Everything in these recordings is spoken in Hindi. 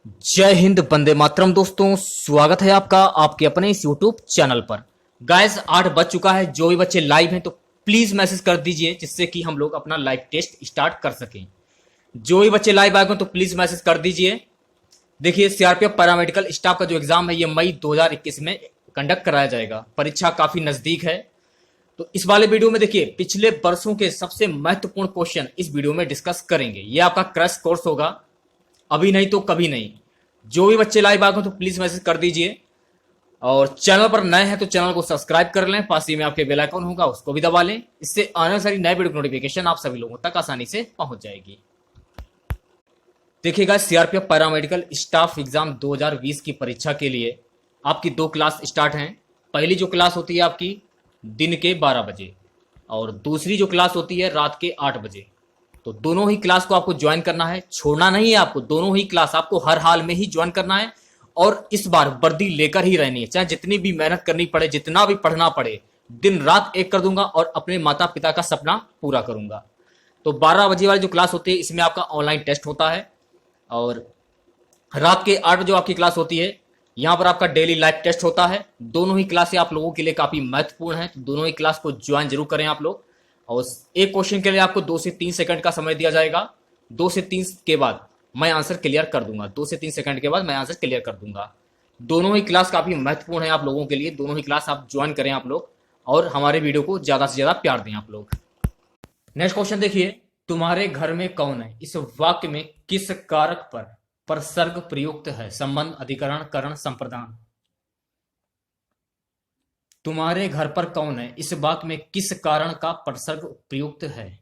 जय हिंद, वंदे मातरम। दोस्तों, स्वागत है आपका आपके अपने इस यूट्यूब चैनल पर। गाइस, 8 बज चुका है। जो भी बच्चे लाइव हैं तो प्लीज मैसेज कर दीजिए, जिससे कि हम लोग अपना लाइव टेस्ट स्टार्ट कर सकें। जो भी बच्चे लाइव आए हो तो प्लीज मैसेज कर दीजिए। देखिए, सीआरपीएफ पैरामेडिकल स्टाफ का जो एग्जाम है ये मई 2021 में कंडक्ट कराया जाएगा। परीक्षा काफी नजदीक है। तो इस वाले वीडियो में देखिए, पिछले वर्षों के सबसे महत्वपूर्ण क्वेश्चन इस वीडियो में डिस्कस करेंगे। ये आपका क्रैश कोर्स होगा, अभी नहीं तो कभी नहीं। जो भी बच्चे लाइव आ गए तो प्लीज मैसेज कर दीजिए, और चैनल पर नए हैं तो चैनल को सब्सक्राइब कर लें। पास ही में आपके बेल आइकन होगा, उसको भी दबा लें। इससे आने वाली नए वीडियो की नोटिफिकेशन आप सभी लोगों तक आसानी से पहुंच जाएगी। देखिएगा, सीआरपीएफ पैरामेडिकल स्टाफ एग्जाम 2020 की परीक्षा के लिए आपकी 2 क्लास स्टार्ट हैं। पहली जो क्लास होती है आपकी दिन के 12 बजे, और दूसरी जो क्लास होती है रात के 8 बजे। तो दोनों ही क्लास को आपको ज्वाइन करना है, छोड़ना नहीं है आपको। दोनों ही क्लास आपको हर हाल में ही ज्वाइन करना है, और इस बार वर्दी लेकर ही रहनी है। चाहे जितनी भी मेहनत करनी पड़े, जितना भी पढ़ना पड़े, दिन रात एक कर दूंगा और अपने माता पिता का सपना पूरा करूंगा। तो 12 बजे वाली जो क्लास होती है इसमें आपका ऑनलाइन टेस्ट होता है, और रात के 8 बजे आपकी क्लास होती है, यहां पर आपका डेली लाइव टेस्ट होता है। दोनों ही क्लासें आप लोगों के लिए काफी महत्वपूर्ण है, तो दोनों ही क्लास को ज्वाइन जरूर करें आप लोग। और एक क्वेश्चन के लिए आपको 2 से 3 सेकंड का समय दिया जाएगा। 2 से 3 के बाद मैं आंसर क्लियर कर दूंगा। 2 से 3 सेकंड के बाद मैं आंसर क्लियर कर दूंगा। दोनों ही क्लास काफी महत्वपूर्ण है आप लोगों के लिए। दोनों ही क्लास आप ज्वाइन करें आप लोग, और हमारे वीडियो को ज्यादा से ज्यादा प्यार दें आप लोग। नेक्स्ट क्वेश्चन देखिए, तुम्हारे घर में कौन है? इस वाक्य में किस कारक पर परसर्ग प्रयुक्त है? संबंध, अधिकरण, करण, संप्रदान। तुम्हारे घर पर कौन है, इस वाक्य में किस कारण का परसर्ग प्रयुक्त है?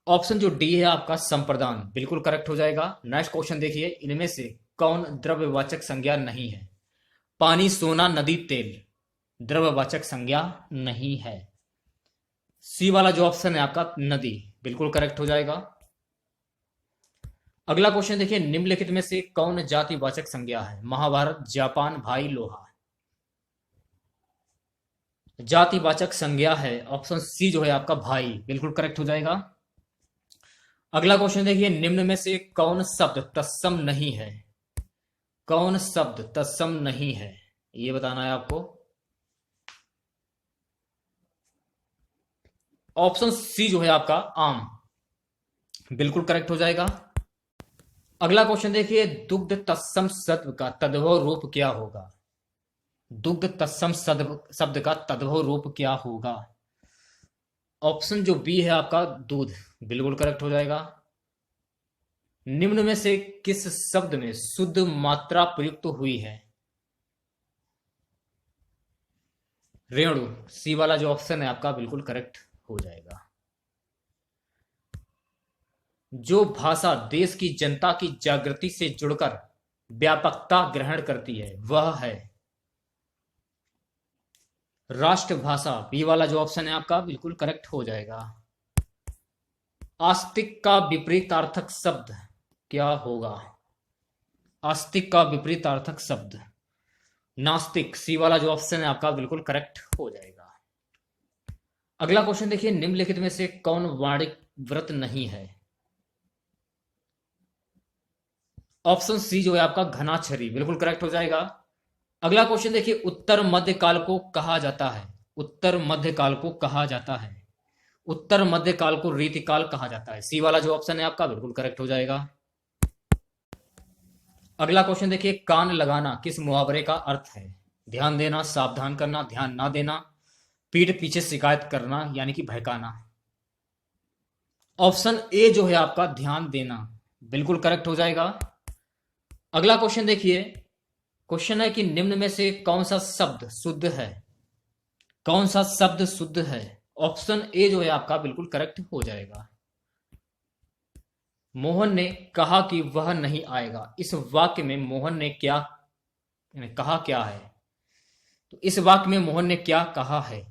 ऑप्शन जो डी है आपका संप्रदान, बिल्कुल करेक्ट हो जाएगा। नेक्स्ट क्वेश्चन देखिए, इनमें से कौन द्रव्यवाचक संज्ञा नहीं है? पानी, सोना, नदी, तेल। द्रव्यवाचक संज्ञा नहीं है। सी वाला जो ऑप्शन है आपका नदी, बिल्कुल करेक्ट हो जाएगा। अगला क्वेश्चन देखिए, निम्नलिखित में से कौन जातिवाचक संज्ञा है? महाभारत, जापान, भाई, लोहा। जातिवाचक संज्ञा है ऑप्शन सी जो है आपका भाई, बिल्कुल करेक्ट हो जाएगा। अगला क्वेश्चन देखिए, निम्न में से कौन शब्द तत्सम नहीं है? कौन शब्द तत्सम नहीं है, ये बताना है आपको। ऑप्शन सी जो है आपका आम, बिल्कुल करेक्ट हो जाएगा। अगला क्वेश्चन देखिए, दुग्ध तत्सम शब्द का तद्भव रूप क्या होगा? दुग्ध तत्सम शब्द का तद्भव रूप क्या होगा? ऑप्शन जो बी है आपका दूध, बिल्कुल करेक्ट हो जाएगा। निम्न में से किस शब्द में शुद्ध मात्रा प्रयुक्त हुई है? रेणु, सी वाला जो ऑप्शन है आपका बिल्कुल करेक्ट हो जाएगा। जो भाषा देश की जनता की जागृति से जुड़कर व्यापकता ग्रहण करती है वह है राष्ट्रभाषा, बी वाला जो ऑप्शन है आपका बिल्कुल करेक्ट हो जाएगा। आस्तिक का विपरीतार्थक शब्द क्या होगा? आस्तिक का विपरीतार्थक शब्द नास्तिक, सी वाला जो ऑप्शन है आपका बिल्कुल करेक्ट हो जाएगा। अगला क्वेश्चन देखिए, निम्नलिखित में से कौन वाणिक व्रत नहीं है? ऑप्शन सी जो है आपका घनाछरी, बिल्कुल करेक्ट हो जाएगा। अगला क्वेश्चन देखिए, उत्तर मध्य काल को कहा जाता है? उत्तर मध्य काल को कहा जाता है, उत्तर मध्य काल को रीतिकाल कहा जाता है। सी वाला जो ऑप्शन है आपका बिल्कुल करेक्ट हो जाएगा। अगला क्वेश्चन देखिए, कान लगाना किस मुहावरे का अर्थ है? ध्यान देना, सावधान करना, ध्यान ना देना, पीठ पीछे शिकायत करना यानी कि बहकाना। ऑप्शन ए जो है आपका ध्यान देना, बिल्कुल करेक्ट हो जाएगा। अगला क्वेश्चन देखिए, क्वेश्चन है कि निम्न में से कौन सा शब्द शुद्ध है? कौन सा शब्द शुद्ध है? ऑप्शन ए जो है आपका बिल्कुल करेक्ट हो जाएगा। मोहन ने कहा कि वह नहीं आएगा, इस वाक्य में मोहन ने क्या कहा, क्या है? तो इस वाक्य में मोहन ने क्या कहा है?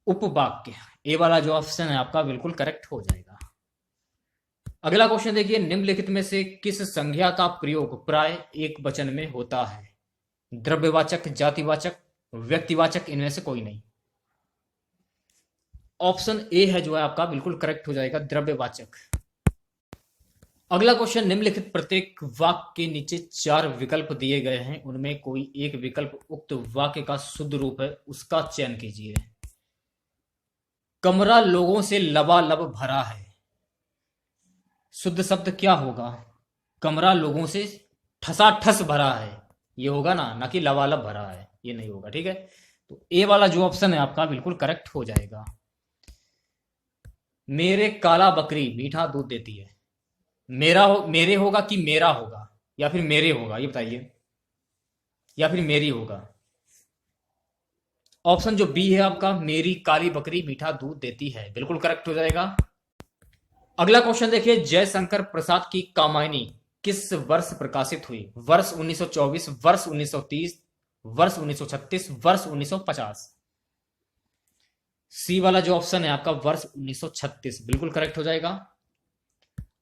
उपवाक्य, ए वाला जो ऑप्शन है आपका बिल्कुल करेक्ट हो जाएगा। अगला क्वेश्चन देखिए, निम्नलिखित में से किस संज्ञा का प्रयोग प्राय एक वचन में होता है? द्रव्यवाचक, जातिवाचक, व्यक्तिवाचक, इनमें से कोई नहीं। ऑप्शन ए है जो है आपका बिल्कुल करेक्ट हो जाएगा, द्रव्यवाचक। अगला क्वेश्चन, निम्नलिखित प्रत्येक वाक्य के नीचे 4 विकल्प दिए गए हैं, उनमें कोई एक विकल्प उक्त वाक्य का शुद्ध रूप है, उसका चयन कीजिए। कमरा लोगों से लबालब भरा है, शुद्ध शब्द क्या होगा? कमरा लोगों से ठसाठस भरा है, ये होगा ना कि लबालब भरा है, ये नहीं होगा। ठीक है, तो ए वाला जो ऑप्शन है आपका बिल्कुल करेक्ट हो जाएगा। मेरे काला बकरी मीठा दूध देती है, मेरे होगा कि मेरा होगा, या फिर मेरे होगा, ये बताइए, या फिर मेरी होगा। ऑप्शन जो बी है आपका, मेरी काली बकरी मीठा दूध देती है, बिल्कुल करेक्ट हो जाएगा। अगला क्वेश्चन देखिए, जयशंकर प्रसाद की कामायनी किस वर्ष प्रकाशित हुई? वर्ष 1924, वर्ष 1930, वर्ष 1936, वर्ष 1950। सी वाला जो ऑप्शन है आपका वर्ष 1936, बिल्कुल करेक्ट हो जाएगा।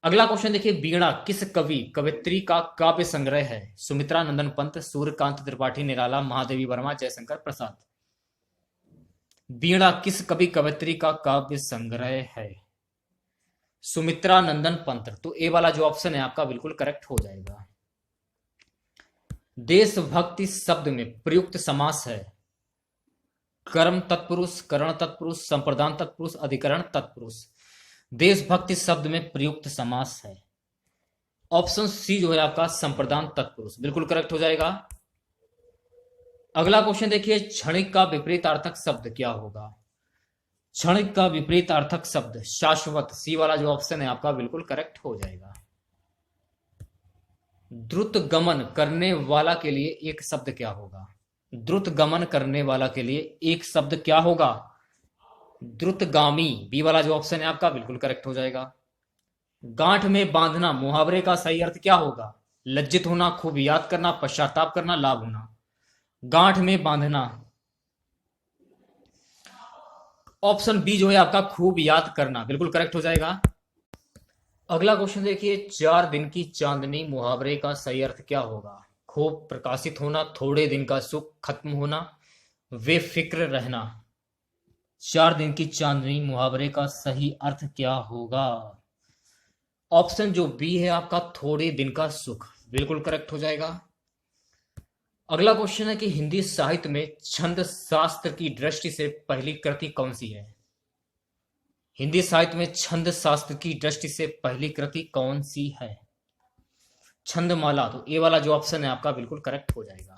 अगला क्वेश्चन देखिए, वीणा किस कवि कवित्री का काव्य संग्रह है? सुमित्रा नंदन पंत, सूर्यकांत त्रिपाठी निराला, महादेवी वर्मा, जयशंकर प्रसाद। वीणा किस कवि कवित्री का काव्य संग्रह है? सुमित्रा नंदन पंत, तो ए वाला जो ऑप्शन है आपका बिल्कुल करेक्ट हो जाएगा। देशभक्ति शब्द में प्रयुक्त समास है कर्म तत्पुरुष, करण तत्पुरुष, संप्रदान तत्पुरुष, अधिकरण तत्पुरुष। देशभक्ति शब्द में प्रयुक्त समास है ऑप्शन सी जो है आपका संप्रदान तत्पुरुष, बिल्कुल करेक्ट हो जाएगा। अगला क्वेश्चन देखिए, क्षणिक का विपरीतार्थक शब्द क्या होगा? क्षणिक का विपरीतार्थक शब्द शाश्वत, सी वाला जो ऑप्शन है आपका बिल्कुल करेक्ट हो जाएगा। द्रुत गमन करने वाला के लिए एक शब्द क्या होगा? द्रुत गमन करने वाला के लिए एक शब्द क्या होगा? द्रुतगामी, बी वाला जो ऑप्शन है आपका बिल्कुल करेक्ट हो जाएगा। गांठ में बांधना मुहावरे का सही अर्थ क्या होगा? लज्जित होना, खूब याद करना, पश्चाताप करना, लाभ होना। गांठ में बांधना, ऑप्शन बी जो है आपका खूब याद करना, बिल्कुल करेक्ट हो जाएगा। अगला क्वेश्चन देखिए, 4 दिन की चांदनी मुहावरे का सही अर्थ क्या होगा? खूब प्रकाशित होना, थोड़े दिन का सुख खत्म होना, बेफिक्र रहना। 4 दिन की चांदनी मुहावरे का सही अर्थ क्या होगा? ऑप्शन जो बी है आपका थोड़े दिन का सुख, बिल्कुल करेक्ट हो जाएगा। अगला क्वेश्चन है कि हिंदी साहित्य में छंद शास्त्र की दृष्टि से पहली कृति कौन सी है? हिंदी साहित्य में छंद शास्त्र की दृष्टि से पहली कृति कौन सी है? छंदमाला, तो ए वाला जो ऑप्शन है आपका बिल्कुल करेक्ट हो जाएगा।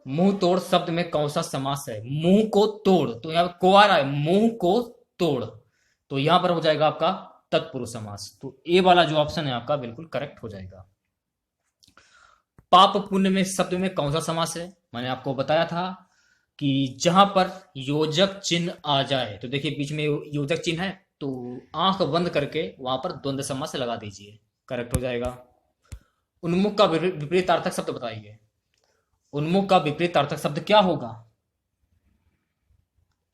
मुंह तोड़ शब्द में कौन सा समास है? मुंह को तोड़, तो यहां पर को आ रहा है, मुंह को तोड़, तो यहां पर हो जाएगा आपका तत्पुरुष समास, तो ए वाला जो ऑप्शन है आपका बिल्कुल करेक्ट हो जाएगा। पाप पुण्य में शब्द में कौन सा समास है? मैंने आपको बताया था कि जहां पर योजक चिन्ह आ जाए, तो देखिए बीच में योजक चिन्ह है, तो आंख बंद करके वहां पर द्वंद्व समास लगा दीजिए, करेक्ट हो जाएगा। उन्मुख का विपरीतार्थक शब्द बताइए। उन्मुख का विपरीतार्थक शब्द क्या होगा?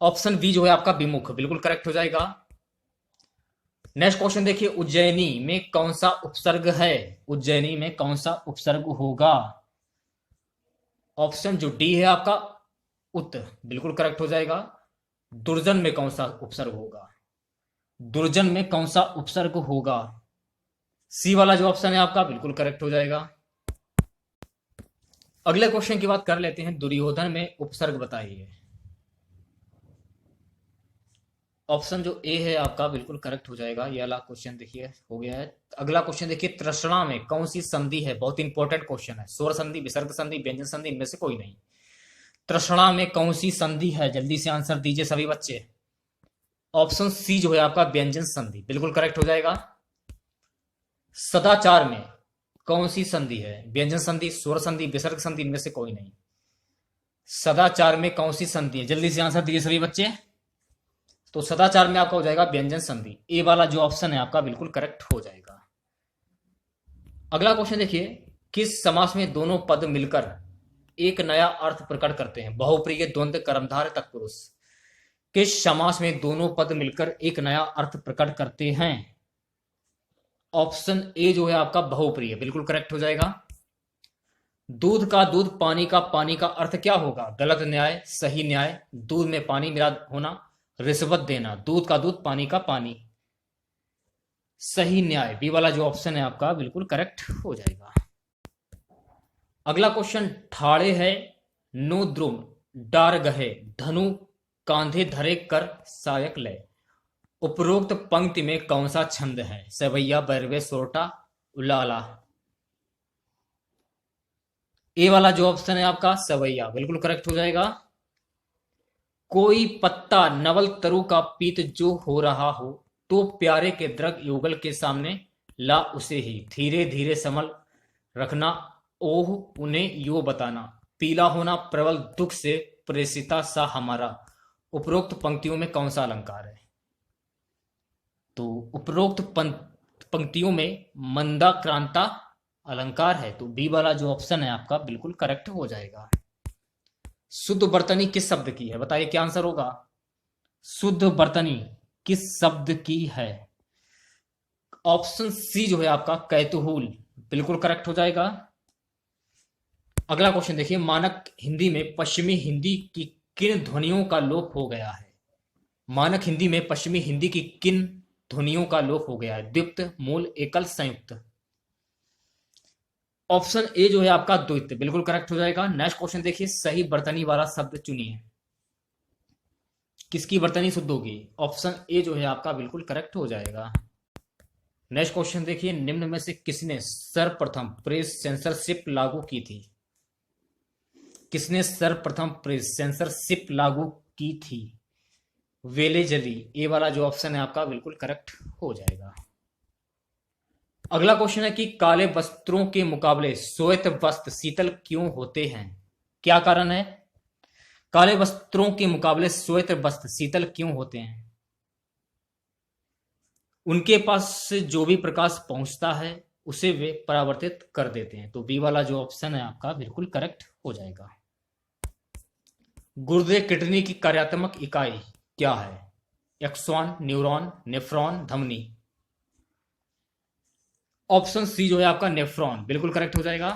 ऑप्शन बी जो है आपका विमुख, बिल्कुल करेक्ट हो जाएगा। नेक्स्ट क्वेश्चन देखिए, उज्जैनी में कौन सा उपसर्ग है? उज्जैनी में कौन सा उपसर्ग होगा? ऑप्शन जो डी है आपका उत, बिल्कुल करेक्ट हो जाएगा। दुर्जन में कौन सा उपसर्ग होगा? दुर्जन में कौन सा उपसर्ग होगा? सी वाला जो ऑप्शन है आपका बिल्कुल करेक्ट हो जाएगा। अगले क्वेश्चन की बात कर लेते हैं, दुर्योधन में उपसर्ग बताइए। ऑप्शन जो ए है आपका बिल्कुल करेक्ट हो जाएगा। ये वाला क्वेश्चन देखिए हो गया है। अगला क्वेश्चन देखिए, तृष्णा में कौन सी संधि है? बहुत इंपॉर्टेंट क्वेश्चन है। स्वर संधि, विसर्ग संधि, व्यंजन संधि, इनमें से कोई नहीं। तृष्णा में कौन सी संधि है? जल्दी से आंसर दीजिए सभी बच्चे। ऑप्शन सी जो है आपका व्यंजन संधि, बिल्कुल करेक्ट हो जाएगा। सदाचार में कौन सी संधि है? व्यंजन संधि, स्वर संधि, विसर्ग संधि, इनमें से कोई नहीं। सदाचार में कौन सी संधि है? जल्दी से आंसर दीजिए सभी बच्चे। तो सदाचार में आपका हो जाएगा व्यंजन संधि, ए वाला जो ऑप्शन है आपका बिल्कुल करेक्ट हो जाएगा। अगला क्वेश्चन देखिए, किस समास में दोनों पद मिलकर एक नया अर्थ प्रकट करते हैं? बहुप्रिय, द्वंद्व, कर्मधारय, तत्पुरुष। किस समास में दोनों पद मिलकर एक नया अर्थ प्रकट करते हैं? ऑप्शन ए जो है आपका बहुप्रिय, बिल्कुल करेक्ट हो जाएगा। दूध का दूध, पानी का पानी का अर्थ क्या होगा? गलत न्याय, सही न्याय, दूध में पानी मिला होना, रिश्वत देना। दूध का दूध, पानी का पानी। सही न्याय, बी वाला जो ऑप्शन है आपका बिल्कुल करेक्ट हो जाएगा। अगला क्वेश्चन, ठाड़े है नो द्रुम डार गहे धनु कांधे धरे कर सायक लय। उपरोक्त पंक्ति में कौन सा छंद है? सवैया, बैरवे, सोरठा, उलाला। ए वाला जो ऑप्शन है आपका सवैया बिल्कुल करेक्ट हो जाएगा। कोई पत्ता नवल तरु का पीत जो हो रहा हो, तो प्यारे के दृग युगल के सामने ला उसे ही। धीरे धीरे संभल रखना, ओह उन्हें यो बताना। पीला होना प्रबल दुख से प्रेषिता सा हमारा। उपरोक्त पंक्तियों में कौन सा अलंकार है? तो उपरोक्त पंक्तियों में मंदाक्रांता अलंकार है, तो बी वाला जो ऑप्शन है आपका बिल्कुल करेक्ट हो जाएगा। शुद्ध बर्तनी किस शब्द की है? बताइए क्या आंसर होगा। शुद्ध बर्तनी किस शब्द की है? ऑप्शन सी जो है आपका कैतुहूल बिल्कुल करेक्ट हो जाएगा। अगला क्वेश्चन देखिए, मानक हिंदी में पश्चिमी हिंदी की किन ध्वनियों का लोप हो गया है? मानक हिंदी में पश्चिमी हिंदी की किन ध्वनियों का लोप हो गया है? द्वित्व, मूल, एकल, संयुक्त। ऑप्शन ए जो है आपका द्वित्व बिल्कुल करेक्ट हो जाएगा। नेक्स्ट क्वेश्चन देखिए, सही बर्तनी वाला शब्द चुनिए। किसकी बर्तनी शुद्ध होगी? ऑप्शन ए जो है आपका बिल्कुल करेक्ट हो जाएगा। नेक्स्ट क्वेश्चन देखिए, निम्न में से किसने सर्वप्रथम प्रेस सेंसरशिप लागू की थी? किसने सर्वप्रथम प्रेस सेंसरशिप लागू की थी? वेले जली। ए वाला जो ऑप्शन है आपका बिल्कुल करेक्ट हो जाएगा। अगला क्वेश्चन है कि काले वस्त्रों के मुकाबले श्वेत वस्त्र शीतल क्यों होते हैं? क्या कारण है? काले वस्त्रों के मुकाबले श्वेत वस्त्र शीतल क्यों होते हैं? उनके पास जो भी प्रकाश पहुंचता है उसे वे परावर्तित कर देते हैं, तो बी वाला जो ऑप्शन है आपका बिल्कुल करेक्ट हो जाएगा। गुर्दे किडनी की कार्यात्मक इकाई क्या है? एक्सॉन, न्यूरॉन, नेफ्रॉन, धमनी। ऑप्शन सी जो है आपका नेफ्रॉन बिल्कुल करेक्ट हो जाएगा।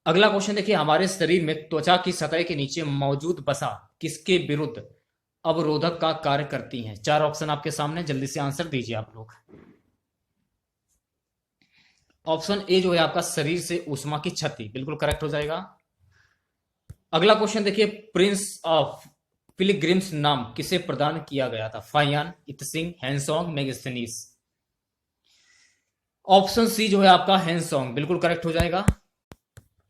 अगला क्वेश्चन देखिए, हमारे शरीर में त्वचा की सतह के नीचे मौजूद वसा किसके विरुद्ध अवरोधक का कार्य करती हैं? चार ऑप्शन आपके सामने, जल्दी से आंसर दीजिए आप लोग। ऑप्शन ए जो है आपका शरीर से ऊष्मा की क्षति बिल्कुल करेक्ट हो जाएगा। अगला क्वेश्चन देखिए, प्रिंस ऑफ पिलग्रिम्स नाम किसे प्रदान किया गया था? Fahien, Itsing, Hiuen Tsang, Megasthenes. Option C जो है आपका हैंसोंग बिल्कुल करेक्ट हो जाएगा।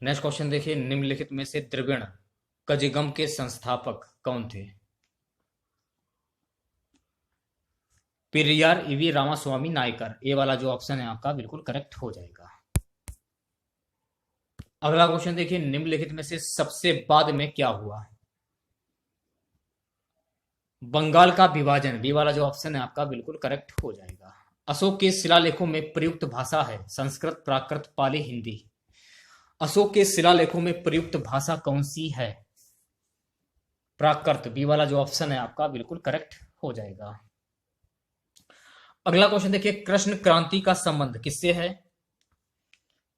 नेक्स्ट क्वेश्चन देखिए, निम्नलिखित में से द्रविड़ कजिगम के संस्थापक कौन थे? पेरियार, ईवी रामास्वामी, नायकर। ए वाला जो ऑप्शन है आपका बिल्कुल करेक्ट हो जाएगा। अगला क्वेश्चन देखिए, निम्नलिखित में से सबसे बाद में क्या हुआ? बंगाल का विभाजन। बी वाला जो ऑप्शन है आपका बिल्कुल करेक्ट हो जाएगा। अशोक के शिलालेखों में प्रयुक्त भाषा है संस्कृत, प्राकृत, पाली, हिंदी। अशोक के शिलालेखों में प्रयुक्त भाषा कौन सी है? प्राकृत। बी वाला जो ऑप्शन है आपका बिल्कुल करेक्ट हो जाएगा। अगला क्वेश्चन देखिए, कृष्ण क्रांति का संबंध किससे है?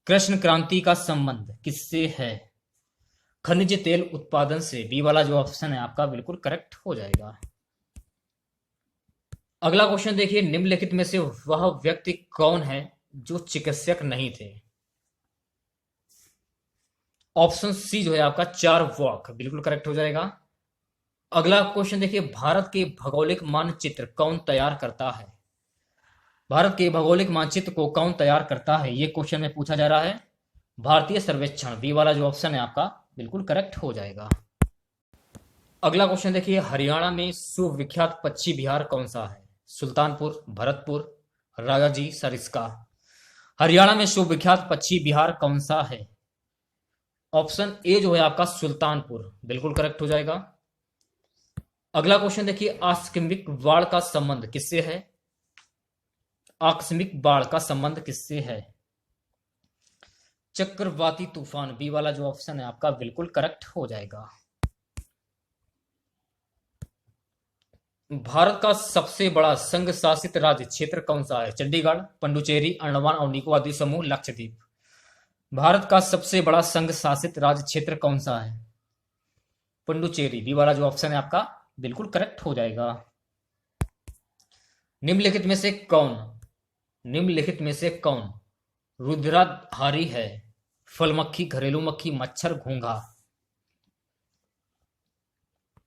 कृष्ण क्रांति का संबंध किससे है? खनिज तेल उत्पादन से। बी वाला जो ऑप्शन है आपका बिल्कुल करेक्ट हो जाएगा। अगला क्वेश्चन देखिए, निम्नलिखित में से वह व्यक्ति कौन है जो चिकित्सक नहीं थे? ऑप्शन सी जो है आपका चारवाक बिल्कुल करेक्ट हो जाएगा। अगला क्वेश्चन देखिए, भारत के भौगोलिक मानचित्र कौन तैयार करता है? भारत के भौगोलिक मानचित्र को कौन तैयार करता है, ये क्वेश्चन में पूछा जा रहा है। भारतीय सर्वेक्षण। बी वाला जो ऑप्शन है आपका बिल्कुल करेक्ट हो जाएगा। अगला क्वेश्चन देखिए, हरियाणा में सुविख्यात पक्षी विहार कौन सा है? सुल्तानपुर, भरतपुर, राजाजी, सरिस्का। हरियाणा में सुविख्यात पक्षी विहार कौन सा है? ऑप्शन ए जो है आपका सुल्तानपुर बिल्कुल करेक्ट हो जाएगा। अगला क्वेश्चन देखिए, आकस्मिक बाढ़ का संबंध किससे है? आकस्मिक बाढ़ का संबंध किससे है? चक्रवाती तूफान। बी वाला जो ऑप्शन है आपका बिल्कुल करेक्ट हो जाएगा। भारत का सबसे बड़ा संघ शासित राज्य क्षेत्र कौन सा है? चंडीगढ़, पुडुचेरी, अंडमान और निकोबार द्वीप समूह, लक्षद्वीप। भारत का सबसे बड़ा संघ शासित राज्य क्षेत्र कौन सा है? पुडुचेरी। बी वाला जो ऑप्शन है आपका बिल्कुल करेक्ट हो जाएगा। निम्नलिखित में से कौन निम्नलिखित में से कौन रुद्राधारी है? फल मक्खी, घरेलू मक्खी, मच्छर, घोंघा।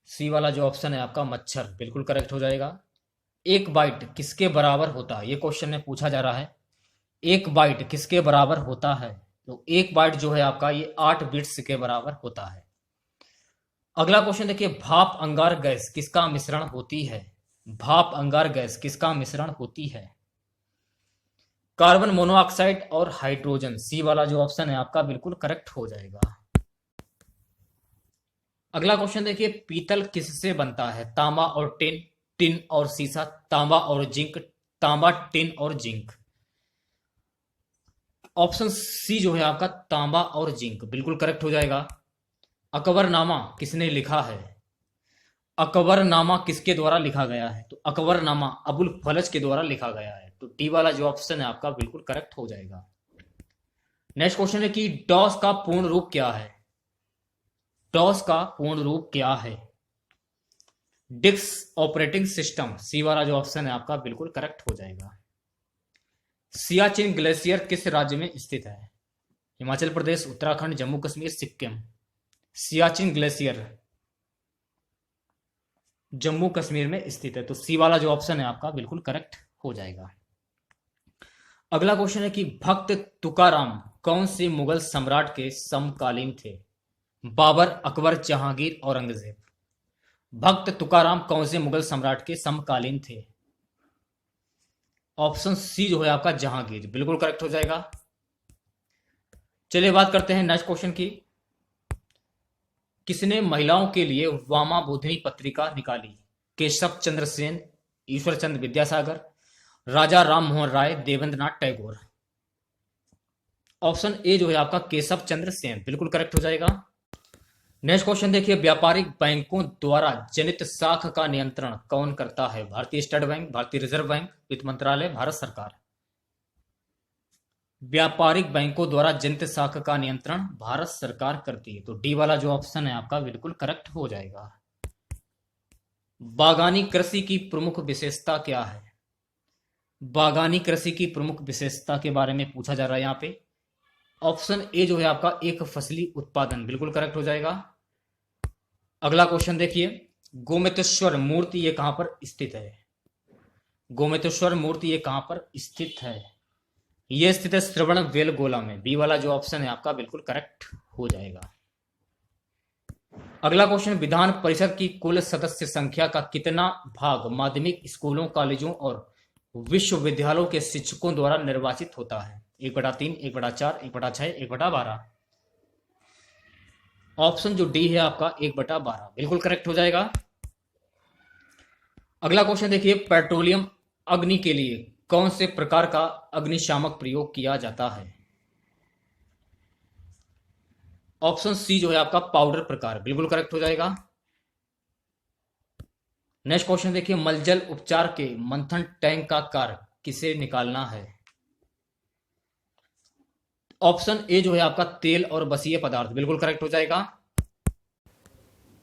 सी वाला जो ऑप्शन है आपका मच्छर बिल्कुल करेक्ट हो जाएगा। एक बाइट किसके बराबर होता है, ये क्वेश्चन में पूछा जा रहा है। एक बाइट किसके बराबर होता है? तो एक बाइट जो है आपका ये 8 बिट्स के बराबर होता है। अगला क्वेश्चन देखिए, भाप अंगार गैस किसका मिश्रण होती है? भाप अंगार गैस किसका मिश्रण होती है? कार्बन मोनोऑक्साइड और हाइड्रोजन। सी वाला जो ऑप्शन है आपका बिल्कुल करेक्ट हो जाएगा। अगला क्वेश्चन देखिए, पीतल किससे बनता है? तांबा और टिन, टिन और सीसा, तांबा और जिंक, तांबा, टिन और जिंक। ऑप्शन सी जो है आपका तांबा और जिंक बिल्कुल करेक्ट हो जाएगा। अकबरनामा किसने लिखा है? अकबरनामा किसके द्वारा लिखा गया है? तो अकबरनामा अबुल फलज के द्वारा लिखा गया है। तो डी वाला जो ऑप्शन है आपका बिल्कुल करेक्ट हो जाएगा। नेक्स्ट क्वेश्चन है कि डॉस का पूर्ण रूप क्या है? डॉस का पूर्ण रूप क्या है? Disk operating system. सी वाला जो ऑप्शन है आपका बिल्कुल करेक्ट हो जाएगा। सियाचिन ग्लेशियर किस राज्य में स्थित है? हिमाचल प्रदेश, उत्तराखंड, जम्मू कश्मीर, सिक्किम। सियाचिन ग्लेशियर जम्मू कश्मीर में स्थित है। तो सी वाला जो ऑप्शन है आपका बिल्कुल करेक्ट हो जाएगा। अगला क्वेश्चन है कि भक्त तुकाराम कौन से मुगल सम्राट के समकालीन थे? बाबर, अकबर, जहांगीर, औरंगजेब। भक्त तुकाराम कौन से मुगल सम्राट के समकालीन थे? ऑप्शन सी जो है आपका जहांगीर बिल्कुल करेक्ट हो जाएगा। चलिए बात करते हैं नेक्स्ट क्वेश्चन की। किसने महिलाओं के लिए वामा बोधिनी पत्रिका निकाली? केशव चंद्र सेन, ईश्वर चंद्र विद्यासागर, राजा राम मोहन राय, देवेंद्र नाथ टैगोर। ऑप्शन ए जो है आपका केशव चंद्र सेन बिल्कुल करेक्ट हो जाएगा। नेक्स्ट क्वेश्चन देखिए, व्यापारिक बैंकों द्वारा जनित साख का नियंत्रण कौन करता है? भारतीय स्टेट बैंक, भारतीय रिजर्व बैंक, वित्त मंत्रालय, भारत सरकार। व्यापारिक बैंकों द्वारा जनित साख का नियंत्रण भारत सरकार करती है। तो डी वाला जो ऑप्शन है आपका बिल्कुल करेक्ट हो जाएगा। बागानी कृषि की प्रमुख विशेषता क्या है? बागानी कृषि की प्रमुख विशेषता के बारे में पूछा जा रहा है यहाँ पे। ऑप्शन ए जो है आपका एक फसली उत्पादन बिल्कुल करेक्ट हो जाएगा। अगला क्वेश्चन देखिए, गोमेतेश्वर मूर्ति ये कहां पर स्थित है? गोमेतेश्वर मूर्ति ये कहां पर स्थित है? ये स्थित है श्रवण बेलगोला में। बी वाला जो ऑप्शन है आपका बिल्कुल करेक्ट हो जाएगा। अगला क्वेश्चन, विधान परिषद की कुल सदस्य संख्या का कितना भाग माध्यमिक स्कूलों, कॉलेजों और विश्वविद्यालयों के शिक्षकों द्वारा निर्वाचित होता है? 1/3, 1/4, 1/6, 1/12। ऑप्शन जो डी है आपका 1/12 बिल्कुल करेक्ट हो जाएगा। अगला क्वेश्चन देखिए, पेट्रोलियम अग्नि के लिए कौन से प्रकार का अग्निशामक प्रयोग किया जाता है? ऑप्शन सी जो है आपका पाउडर प्रकार बिल्कुल करेक्ट हो जाएगा। नेक्स्ट क्वेश्चन देखिए, मलजल उपचार के मंथन टैंक का कार्य किसे निकालना है? ऑप्शन ए जो है आपका तेल और बसीय पदार्थ बिल्कुल करेक्ट हो जाएगा।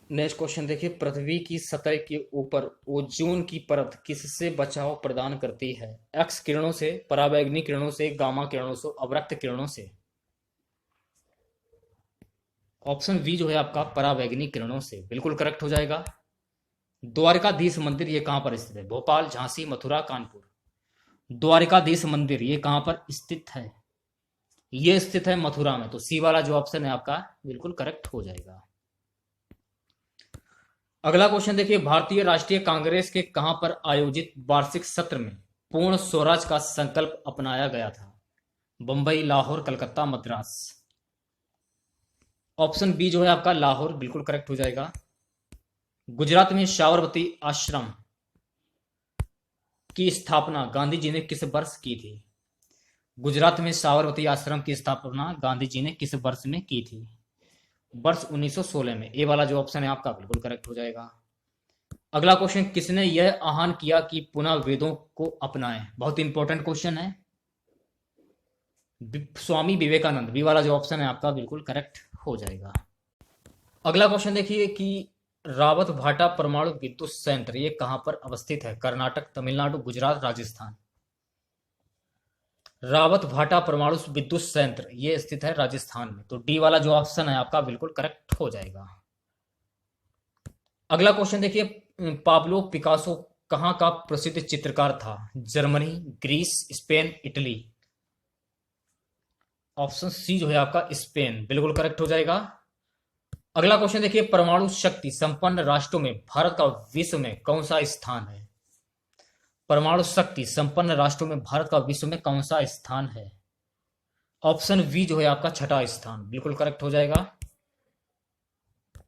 नेक्स्ट क्वेश्चन देखिए, पृथ्वी की सतह के ऊपर ओजोन की परत किससे बचाव प्रदान करती है? एक्स किरणों से, पराबैंगनी किरणों से, गामा किरणों से, अवरक्त किरणों से। ऑप्शन बी जो है आपका पराबैंगनी किरणों से बिल्कुल करेक्ट हो जाएगा। द्वारकाधीश मंदिर ये कहां पर स्थित है? भोपाल, झांसी, मथुरा, कानपुर। द्वारकाधीश मंदिर ये कहां पर स्थित है? ये स्थित है मथुरा में। तो सी वाला जो ऑप्शन है आपका बिल्कुल करेक्ट हो जाएगा। अगला क्वेश्चन देखिए, भारतीय राष्ट्रीय कांग्रेस के कहां पर आयोजित वार्षिक सत्र में पूर्ण स्वराज का संकल्प अपनाया गया था? बंबई, लाहौर, कलकत्ता, मद्रास। ऑप्शन बी जो है आपका लाहौर बिल्कुल करेक्ट हो जाएगा। गुजरात में साबरमती आश्रम की स्थापना गांधी जी ने किस वर्ष की थी? गुजरात में साबरमती आश्रम की स्थापना गांधी जी ने किस वर्ष में की थी? वर्ष 1916 में। ए वाला जो ऑप्शन है आपका बिल्कुल करेक्ट हो जाएगा। अगला क्वेश्चन, किसने यह आह्वान किया कि पुनः वेदों को अपनाएं? बहुत इंपॉर्टेंट क्वेश्चन है। स्वामी विवेकानंद। बी वाला जो ऑप्शन है आपका बिल्कुल करेक्ट हो जाएगा। अगला क्वेश्चन देखिए कि रावत भाटा परमाणु विद्युत संयंत्र ये कहाँ पर अवस्थित है? कर्नाटक, तमिलनाडु, गुजरात, राजस्थान। रावत भाटा परमाणु विद्युत संयंत्र ये स्थित है राजस्थान में। तो डी वाला जो ऑप्शन है आपका बिल्कुल करेक्ट हो जाएगा। अगला क्वेश्चन देखिए, पाब्लो पिकासो कहाँ का प्रसिद्ध चित्रकार था? Germany, Greece, Spain, Italy. Option C जो है आपका स्पेन बिल्कुल करेक्ट हो जाएगा। अगला क्वेश्चन देखिए, परमाणु शक्ति संपन्न राष्ट्रों में भारत का विश्व में कौन सा स्थान है? परमाणु शक्ति संपन्न राष्ट्रों में भारत का विश्व में कौन सा स्थान है? ऑप्शन वी जो है आपका छठा स्थान बिल्कुल करेक्ट हो जाएगा।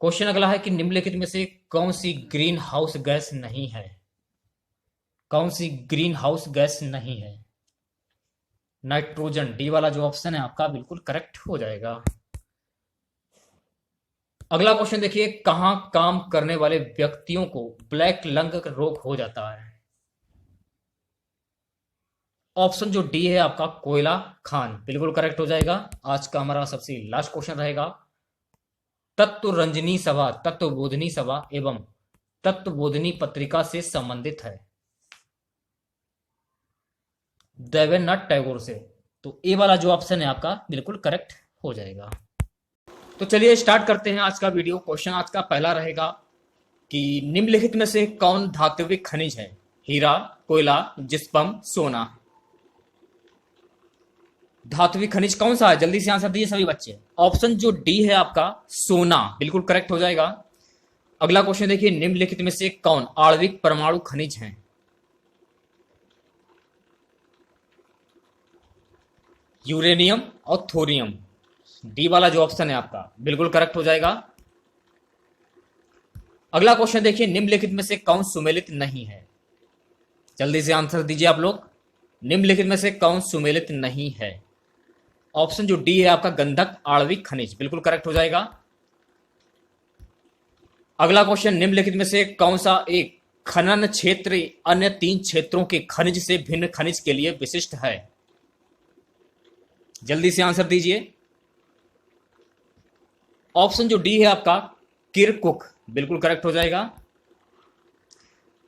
क्वेश्चन अगला है कि निम्नलिखित में से कौन सी ग्रीन हाउस गैस नहीं है? कौन सी ग्रीन हाउस गैस नहीं है? नाइट्रोजन। डी वाला जो ऑप्शन है आपका बिल्कुल करेक्ट हो जाएगा। अगला क्वेश्चन देखिए, कहां काम करने वाले व्यक्तियों को ब्लैक लंग रोग हो जाता है? ऑप्शन जो डी है आपका कोयला खान बिल्कुल करेक्ट हो जाएगा। आज का हमारा सबसे लास्ट क्वेश्चन रहेगा, तत्व रंजनी सभा तत्वबोधिनी सभा एवं तत्वबोधिनी पत्रिका से संबंधित है? देवेंद्रनाथ टैगोर से। तो ए वाला जो ऑप्शन है आपका बिल्कुल करेक्ट हो जाएगा। तो चलिए स्टार्ट करते हैं आज का वीडियो। क्वेश्चन आज का पहला रहेगा कि निम्नलिखित में से कौन धात्विक खनिज है? हीरा, कोयला, जिस्पम, सोना। धात्विक खनिज कौन सा है? जल्दी से आंसर दीजिए सभी बच्चे। ऑप्शन जो डी है आपका सोना बिल्कुल करेक्ट हो जाएगा। अगला क्वेश्चन देखिए, निम्नलिखित में से कौन आणविक परमाणु खनिज है? यूरेनियम और थोरियम। डी वाला जो ऑप्शन है आपका बिल्कुल करेक्ट हो जाएगा। अगला क्वेश्चन देखिए, निम्नलिखित में से कौन सुमेलित नहीं है? जल्दी से आंसर दीजिए आप लोग। निम्नलिखित में से कौन सुमेलित नहीं है? ऑप्शन जो डी है आपका गंधक आणविक खनिज बिल्कुल करेक्ट हो जाएगा। अगला क्वेश्चन, निम्नलिखित में से कौन सा एक खनन क्षेत्र अन्य 3 क्षेत्रों के खनिज से भिन्न खनिज के लिए विशिष्ट है? जल्दी से आंसर दीजिए। ऑप्शन जो डी है आपका किरकुक बिल्कुल करेक्ट हो जाएगा।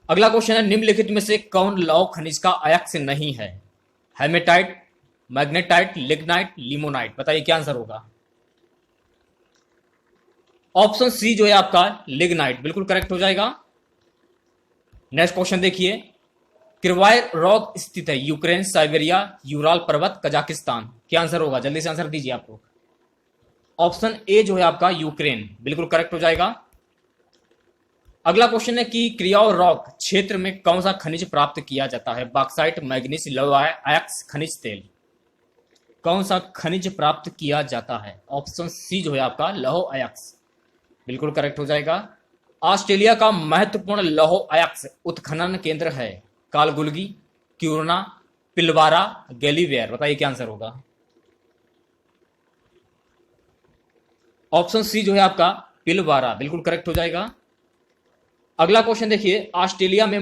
अगला क्वेश्चन है, निम्नलिखित में से कौन लौह खनिज का अयस्क नहीं है? Hematite, magnetite, lignite, limonite. बताइए क्या आंसर होगा? ऑप्शन सी जो है आपका लिग्नाइट बिल्कुल करेक्ट हो जाएगा। नेक्स्ट क्वेश्चन देखिए, किरवाय रॉक स्थित है यूक्रेन, साइबेरिया, यूराल पर्वत, कजाकिस्तान। क्या आंसर होगा? जल्दी से आंसर दीजिए आप लोग। ऑप्शन ए जो है आपका यूक्रेन बिल्कुल करेक्ट हो जाएगा। अगला क्वेश्चन है कि क्रियाओ रॉक क्षेत्र में कौन सा खनिज प्राप्त किया जाता है? बॉक्साइट, मैग्नीज, लौह अयस्क, खनिज तेल। कौन सा खनिज प्राप्त किया जाता है? ऑप्शन सी जो है आपका लौह अयस्क बिल्कुल करेक्ट हो जाएगा। ऑस्ट्रेलिया का महत्वपूर्ण लौह अयस्क उत्खनन केंद्र है? कालगुलगी, क्यूरना, पिलवारा, गैलीवेयर। बताइए क्या आंसर होगा? ऑप्शन सी जो है आपका पिलवारा बिल्कुल करेक्ट हो जाएगा। अगला क्वेश्चन देखिए, ऑस्ट्रेलिया में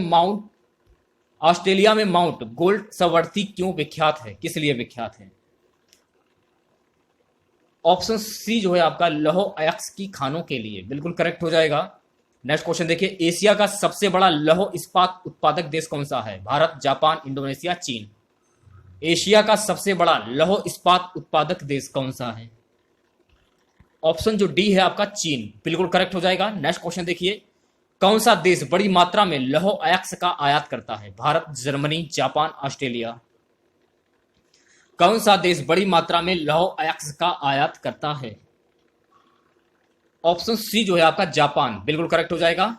माउंट गोल्डसवर्थ क्यों विख्यात है? किस लिए विख्यात है? ऑप्शन सी जो है आपका लौह अयस्क की खानों के लिए बिल्कुल करेक्ट हो जाएगा। नेक्स्ट क्वेश्चन देखिए, एशिया का सबसे बड़ा लौह इस्पात उत्पादक देश कौन सा है? भारत, जापान, इंडोनेशिया, चीन। एशिया का सबसे बड़ा लौह इस्पात उत्पादक देश कौन सा है? ऑप्शन जो डी है आपका चीन बिल्कुल करेक्ट हो जाएगा। नेक्स्ट क्वेश्चन देखिए, कौन सा देश बड़ी मात्रा में लौह अयस्क का आयात करता है? Bharat, Germany, Japan, Australia. कौन सा देश बड़ी मात्रा में लौह अयस्क का आयात करता है? ऑप्शन सी जो है आपका जापान बिल्कुल करेक्ट हो जाएगा।